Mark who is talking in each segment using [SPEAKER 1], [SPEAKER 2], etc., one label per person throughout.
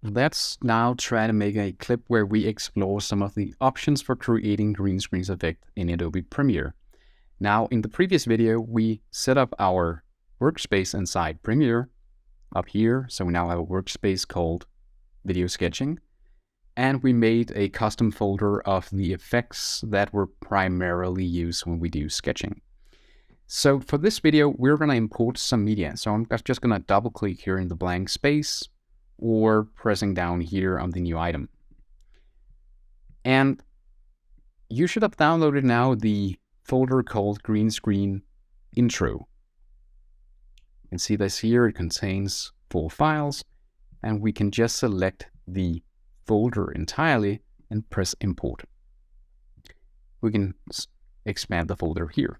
[SPEAKER 1] Let's now try to make a clip where we explore some of the options for creating green screen effect in Adobe Premiere. Now, in the previous video, we set up our workspace inside Premiere up here. So we now have a workspace called Video Sketching. And we made a custom folder of the effects that were primarily used when we do sketching. So for this video, we're going to import some media. So I'm just going to double click here in the blank space, or pressing down here on the new item. And you should have downloaded now the folder called Green Screen Intro. You can see this here, it contains 4 files, and we can just select the folder entirely and press import. We can expand the folder here.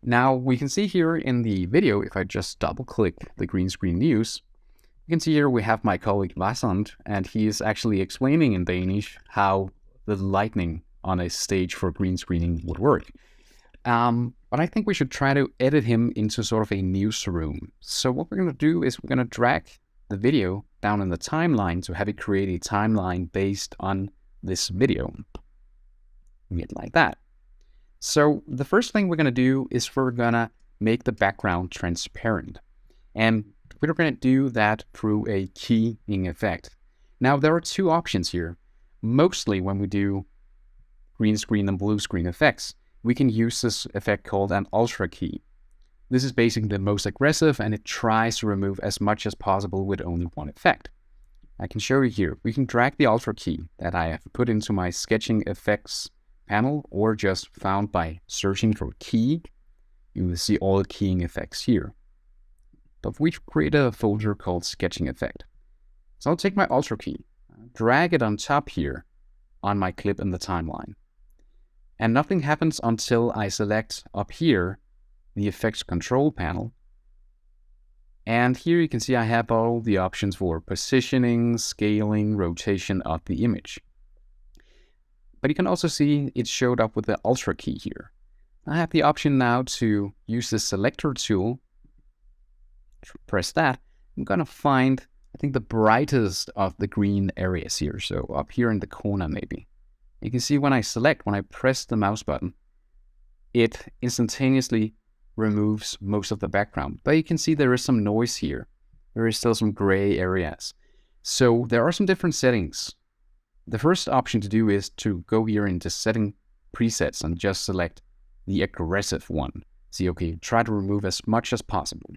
[SPEAKER 1] Now we can see here in the video, if I just double click the green screen news, you can see here we have my colleague Vasant, and he is actually explaining in Danish how the lighting on a stage for green screening would work. But I think we should try to edit him into sort of a newsroom. So what we're going to do is we're going to drag the video down in the timeline to have it create a timeline based on this video. Like that. So the first thing we're going to do is we're going to make the background transparent. And we're going to do that through a keying effect. Now, there are 2 options here. Mostly when we do green screen and blue screen effects, we can use this effect called an ultra key. This is basically the most aggressive, and it tries to remove as much as possible with only one effect. I can show you here. We can drag the ultra key that I have put into my sketching effects panel, or just found by searching for key. You will see all the keying effects here. But we've created a folder called Sketching Effect. So I'll take my Ultra key, drag it on top here on my clip in the timeline. And nothing happens until I select up here the Effects Control panel. And here you can see I have all the options for positioning, scaling, rotation of the image. But you can also see it showed up with the Ultra key here. I have the option now to use the Selector tool. Press that, I'm going to find, I think, the brightest of the green areas here. So up here in the corner, maybe. You can see when I press the mouse button, it instantaneously removes most of the background. But you can see there is some noise here. There is still some gray areas. So there are some different settings. The first option to do is to go here into setting presets and just select the aggressive one. See, okay, try to remove as much as possible.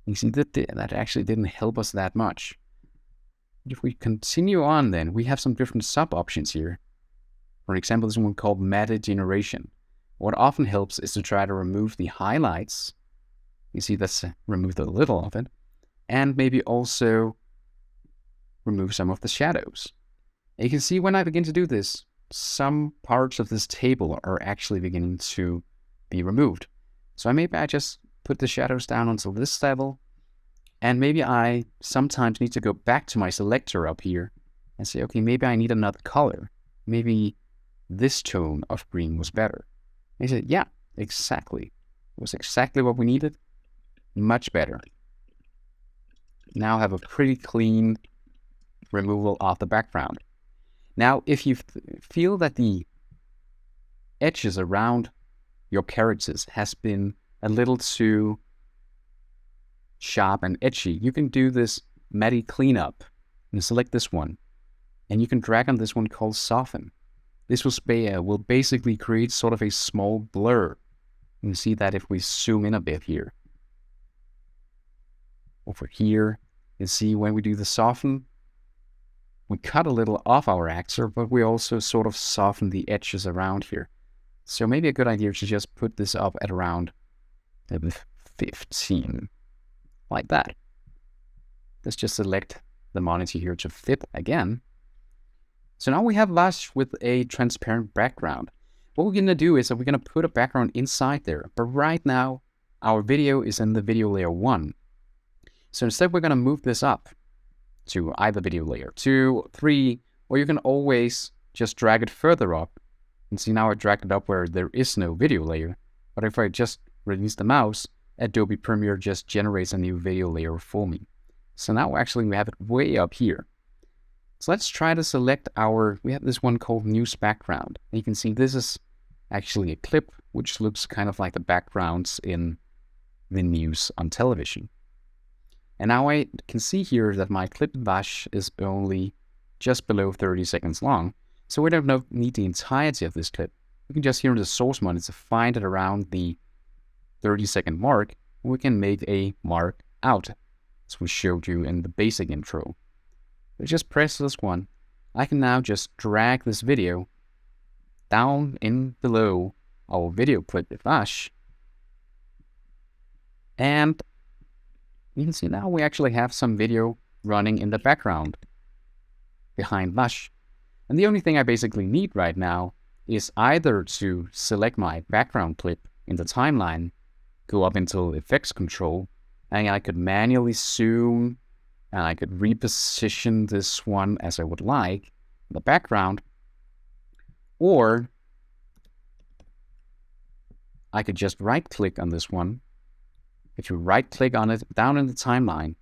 [SPEAKER 1] You see that actually didn't help us that much. If we continue on, then we have some different sub options here. For example, this one called matte generation. What often helps is to try to remove the highlights. You see that's removed a little of it, and maybe also remove some of the shadows. And you can see when I begin to do this, some parts of this table are actually beginning to be removed. So maybe I just put the shadows down until this level, and maybe I sometimes need to go back to my selector up here and say, okay, maybe I need another color. Maybe this tone of green was better. And he said, yeah, exactly. It was exactly what we needed. Much better. Now I have a pretty clean removal of the background. Now, if you feel that the edges around your characters has been a little too sharp and edgy, you can do this matte cleanup and select this one. And you can drag on this one called Soften. This will basically create sort of a small blur. You can see that if we zoom in a bit here. Over here, you can see when we do the Soften, we cut a little off our actor, but we also sort of soften the edges around here. So maybe a good idea is to just put this up at around 15, like that. Let's just select the monitor here to fit again. So now we have Lush with a transparent background. What we're going to do is that we're going to put a background inside there. But right now, our video is in the video layer 1. So instead, we're going to move this up to either video layer 2, 3, or you can always just drag it further up. And see, now I dragged it up where there is no video layer. But if I just release the mouse, Adobe Premiere just generates a new video layer for me. So now actually we have it way up here. So let's try to select we have this one called news background. And you can see this is actually a clip which looks kind of like the backgrounds in the news on television. And now I can see here that my clip vash is only just below 30 seconds long. So we don't need the entirety of this clip. We can just here in the source monitor find it around the 30-second mark. We can make a mark out, as we showed you in the basic intro. We just press this one. I can now just drag this video down in below our video clip vash. And you can see now we actually have some video running in the background behind vash. And the only thing I basically need right now is either to select my background clip in the timeline, go up into effects control, and I could manually zoom, and I could reposition this one as I would like in the background, or I could just right-click on this one. If you right-click on it down in the timeline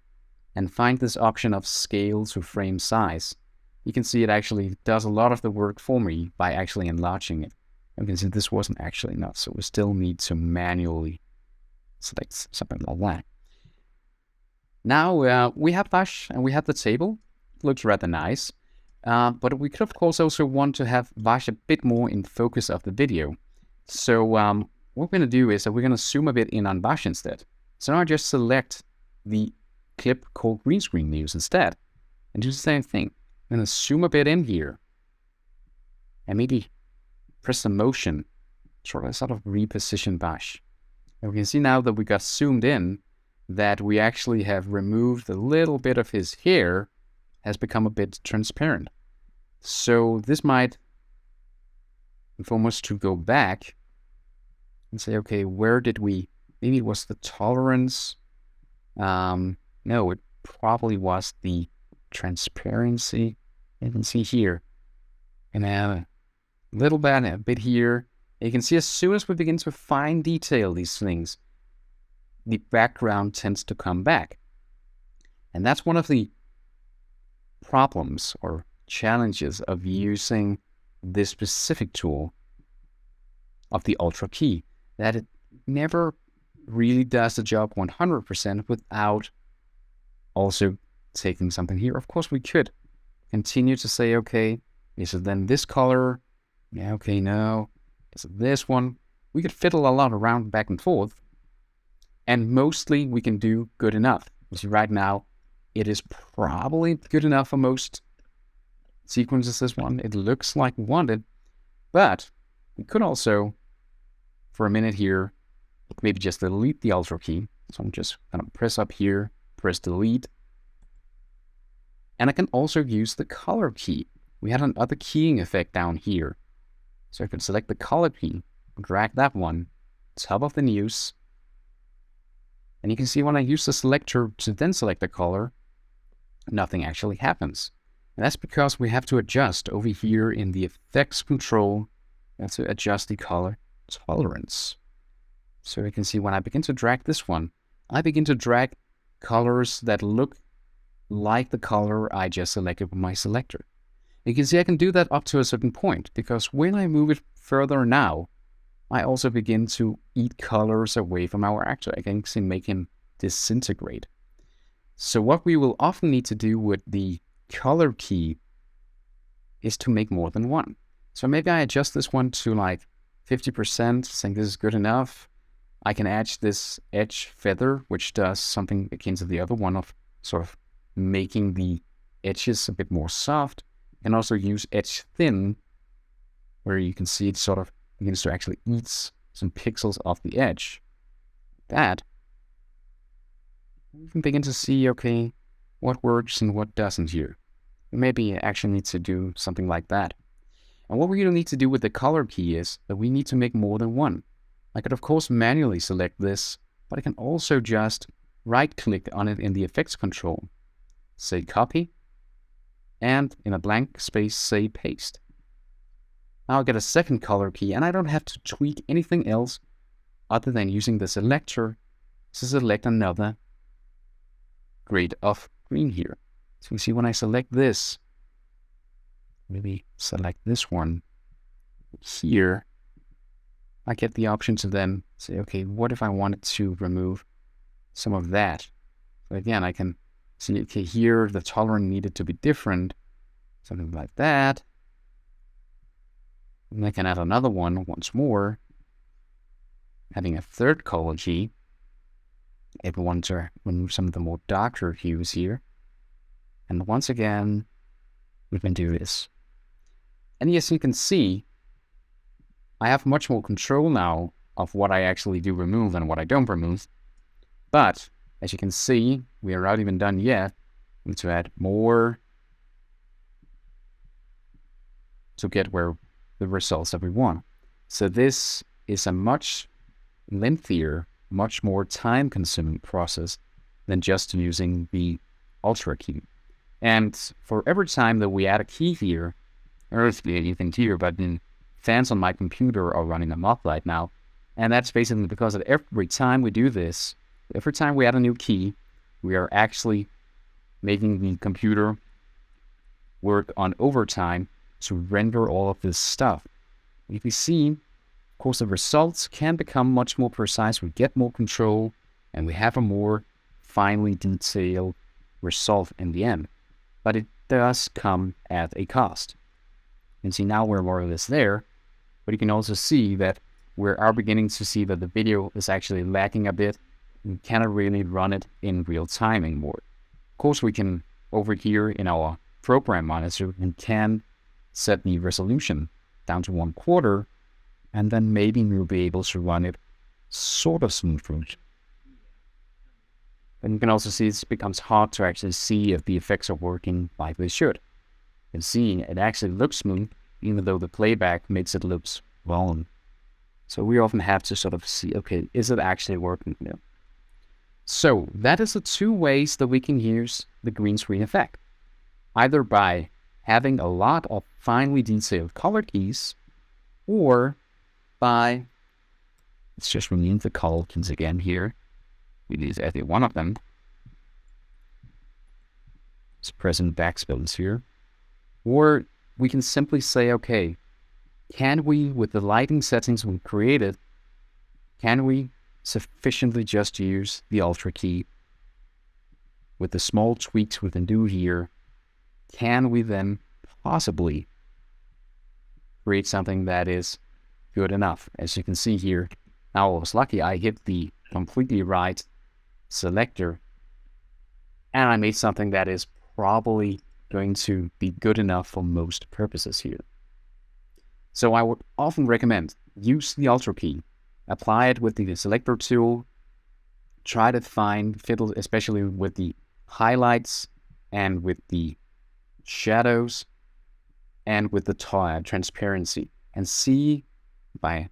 [SPEAKER 1] and find this option of scale to frame size, you can see it actually does a lot of the work for me by actually enlarging it. You can see this wasn't actually enough, so we still need to manually select something like that. Now we have vash and we have the table. It looks rather nice, but we could of course also want to have vash a bit more in focus of the video. So what we're going to do is that we're going to zoom a bit in on vash instead. So now I just select the clip called green screen news instead and do the same thing. I'm going to zoom a bit in here and maybe press the motion, sort of reposition vash. And we can see now that we got zoomed in that we actually have removed a little bit of his hair, has become a bit transparent. So this might inform us to go back and say, okay, where did we, maybe it was the tolerance. No, it probably was the transparency. You can see here, and a little bit, a bit here. You can see as soon as we begin to fine detail these things, the background tends to come back. And that's one of the problems or challenges of using this specific tool of the Ultra key, that it never really does the job 100% without also taking something here. Of course, we could continue to say, okay, is it then this color? Yeah, okay, no. Is it this one? We could fiddle a lot around back and forth, and mostly we can do good enough. You see, right now, it is probably good enough for most sequences, this one. It looks like we wanted, but we could also, for a minute here, maybe just delete the Ultra key. So I'm just going to press up here, press delete. And I can also use the color key. We had another keying effect down here. So I could select the color key, drag that one, top of the news. And you can see when I use the selector to then select the color, nothing actually happens. And that's because we have to adjust over here in the effects control. We have to adjust the color tolerance. So you can see when I begin to drag this one, I begin to drag colors that look like the color I just selected with my selector. You can see I can do that up to a certain point, because when I move it further now, I also begin to eat colors away from our actor. I can actually make him disintegrate. So what we will often need to do with the color key is to make more than one. So maybe I adjust this one to like 50%, saying this is good enough. I can add this edge feather, which does something akin to the other one of sort of making the edges a bit more soft. And also use edge thin, where you can see it sort of begins to actually eat some pixels off the edge. That, you can begin to see, okay, what works and what doesn't here. Maybe you actually need to do something like that. And what we're going to need to do with the color key is that we need to make more than one. I could, of course, manually select this, but I can also just right-click on it in the effects control, say copy, and in a blank space, say paste. Now I'll get a second color key, and I don't have to tweak anything else other than using the selector to select another grid of green here. So you see when I select this, maybe select this one here, I get the option to then say, okay, what if I wanted to remove some of that? So again, I can see, okay, here the tolerance needed to be different, something like that. And I can add another one once more, adding a third color G. If we want to remove some of the more darker hues here. And once again, we can do this. And as you can see, I have much more control now of what I actually do remove and what I don't remove. But as you can see, we are not even done yet. We need to add more to get where the results that we want. So this is a much lengthier, much more time-consuming process than just using the Ultra key. And for every time that we add a key here, or anything here, but then fans on my computer are running amok right now. And that's basically because that every time we do this, every time we add a new key, we are actually making the computer work on overtime to render all of this stuff. If you see, of course, the results can become much more precise. We get more control, and we have a more finely detailed result in the end. But it does come at a cost. And see, now we're more or less there, but you can also see that we are beginning to see that the video is actually lagging a bit. We cannot really run it in real time anymore. Of course, we can, over here in our program monitor, we can set the resolution down to 1/4, and then maybe we'll be able to run it sort of smoothly. And you can also see it becomes hard to actually see if the effects are working like they should. You can see it actually looks smooth, even though the playback makes it look wrong. So we often have to sort of see, okay, is it actually working? No. So that is the two ways that we can use the green screen effect. Either by having a lot of finely detailed color keys, or by, let's just remove the color keys again here. We need to edit one of them. Let's press in backspace here. Or we can simply say, okay, can we, with the lighting settings we created, can we sufficiently just use the Ultra key? With the small tweaks we can do here, can we then possibly create something that is good enough? As you can see here, now I was lucky I hit the completely right selector, and I made something that is probably going to be good enough for most purposes here. So I would often recommend use the Ultra key, apply it with the selector tool, try to find fiddle, especially with the highlights and with the shadows and with the transparency, and see by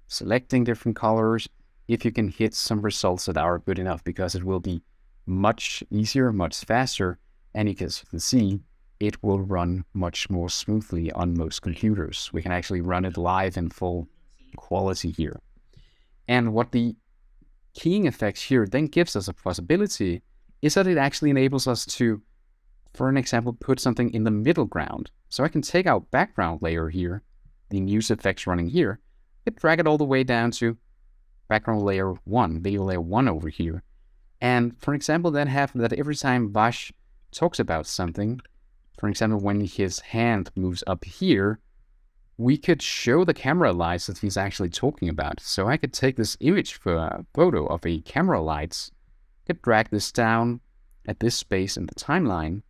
[SPEAKER 1] selecting different colors if you can hit some results that are good enough, because it will be much easier, much faster, and as you can see, it will run much more smoothly on most computers. We can actually run it live in full quality here. And what the keying effects here then gives us a possibility is that it actually enables us to, for an example, put something in the middle ground. So I can take our background layer here, the news effects running here, and drag it all the way down to background layer 1, video layer 1 over here. And for example, then have that every time Vash talks about something, for example, when his hand moves up here, we could show the camera lights that he's actually talking about. So I could take this image for a photo of a camera lights, could drag this down at this space in the timeline.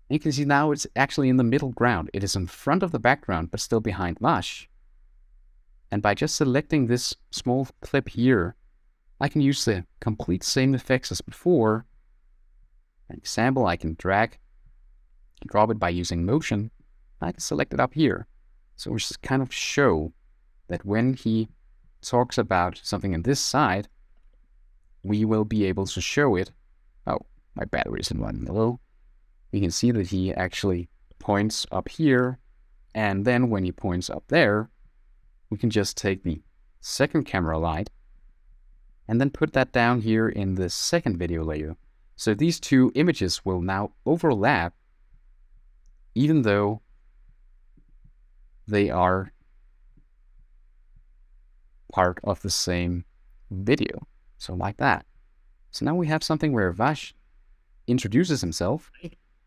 [SPEAKER 1] And you can see now it's actually in the middle ground. It is in front of the background, but still behind Vash. And by just selecting this small clip here, I can use the complete same effects as before. For example, I can drag, drop it by using motion. I can select it up here. So we just kind of show that when he talks about something in this side, we will be able to show it. Oh, my battery isn't running low. You can see that he actually points up here, and then when he points up there, we can just take the second camera light and then put that down here in the second video layer. So these two images will now overlap, even though they are part of the same video. So like that. So now we have something where Vash introduces himself.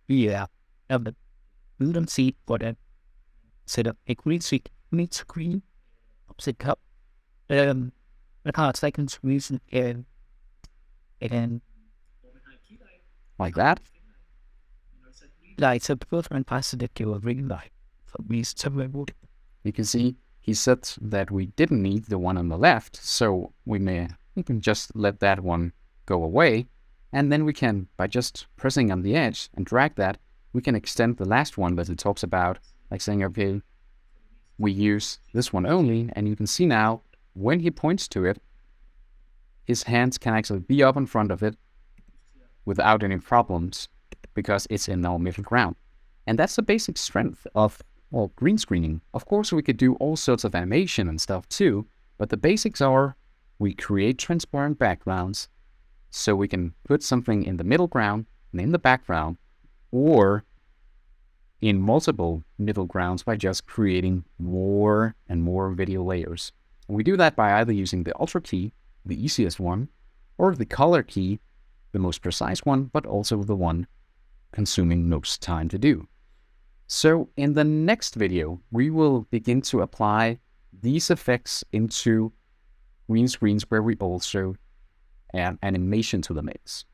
[SPEAKER 2] Yeah, but we don't see what I set up a green screen, set up second reason and
[SPEAKER 1] Like that.
[SPEAKER 2] like so both and positive to a ring light for me somewhere.
[SPEAKER 1] You can see he said that we didn't need the one on the left, so we can just let that one go away, and then we can, by just pressing on the edge and drag that, we can extend the last one that it talks about, like saying, okay, we use this one only, and you can see now, when he points to it, his hands can actually be up in front of it without any problems, because it's in our middle ground. And that's the basic strength of green screening. Of course, we could do all sorts of animation and stuff too, but the basics are we create transparent backgrounds so we can put something in the middle ground and in the background, or in multiple middle grounds by just creating more and more video layers. And we do that by either using the Ultra key, the easiest one, or the Color key, the most precise one, but also the one consuming most time to do. So in the next video, we will begin to apply these effects into green screens where we also add animation to the mix.